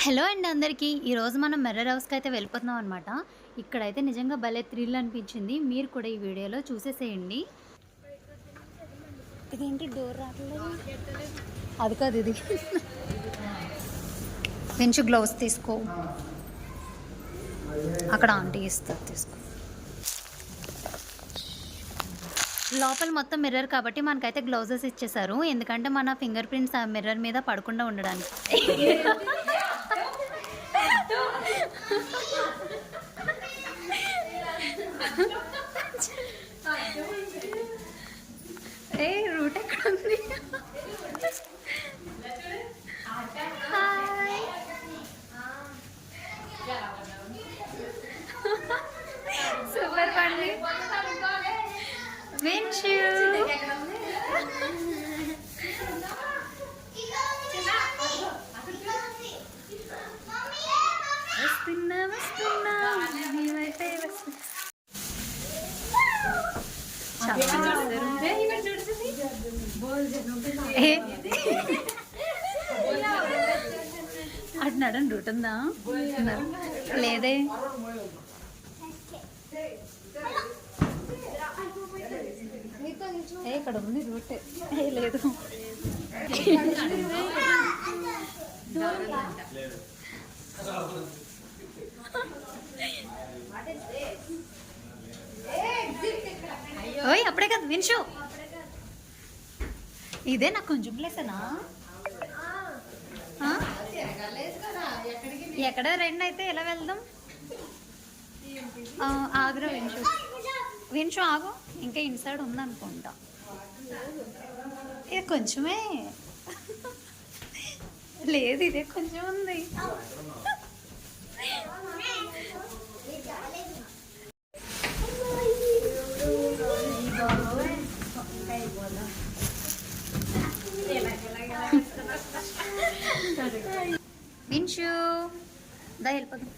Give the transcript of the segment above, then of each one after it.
Hello అండి అందరికీ. ఈరోజు మనం మిర్రర్ హౌస్‌కి అయితే వెళ్ళిపోతున్నాం అనమాట. ఇక్కడైతే నిజంగా భలే థ్రిల్ అనిపించింది. మీరు కూడా ఈ వీడియోలో చూసేసేయండి. ఇదేంటి డోర్ రావట్లేదు? అది కాదు ఇది. పెంచు గ్లౌస్ తీసుకో. అక్కడ ఆంటీ ఇస్తారు తీసుకో. లోపల మొత్తం మిర్రర్ కాబట్టి మనకైతే గ్లౌజెస్ ఇచ్చేసారు. ఎందుకంటే మన ఫింగర్ ప్రింట్స్ ఆ మిర్రర్ మీద పడకుండా ఉండడానికి. ఏ రూట్ ఎక్కడ ఉంది? సూపర్ పండి విన్షు వస్తున్నా వస్తున్నా మేమైతే అటున్నాడు రూట్ ఉందా? లేదే. ఇక్కడ ఉంది రూట్. లేదు. ఓయ్ అప్పుడే కదా విన్షు. ఇదే నాకు కొంచెం ప్లేసేనా? ఎక్కడ రెండు అయితే ఎలా వెళ్దాం? ఆగురా విన్షు. విన్షు ఆగు. ఇంకా ఇన్సైడ్ ఉందనుకుంటా. ఇది కొంచెమే లేదు, ఇదే కొంచెం ఉంది. విన్షు దా వెళ్ళిపోదాం.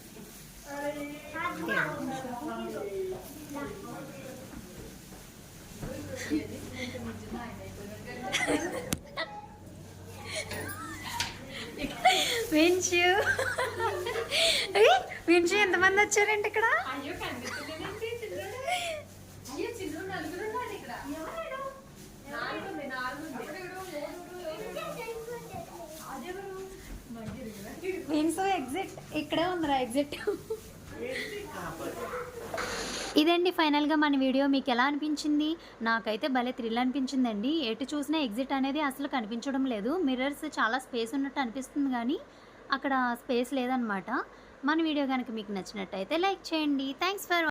విన్షు విన్షు ఎంతమంది వచ్చారండి ఇక్కడ? విన్షు ఎగ్జిట్ ఇక్కడే ఉందిరా. ఎగ్జిట్ ఇదండి ఫైనల్గా మన వీడియో. మీకు ఎలా అనిపించింది? నాకైతే భలే థ్రిల్ అనిపించిందండి. ఎటు చూసినా ఎగ్జిట్ అనేది అసలు కనిపించడం లేదు. మిర్రర్స్ చాలా స్పేస్ ఉన్నట్టు అనిపిస్తుంది కానీ అక్కడ స్పేస్ లేదనమాట. మన వీడియో కనుక మీకు నచ్చినట్టయితే లైక్ చేయండి. Thanks for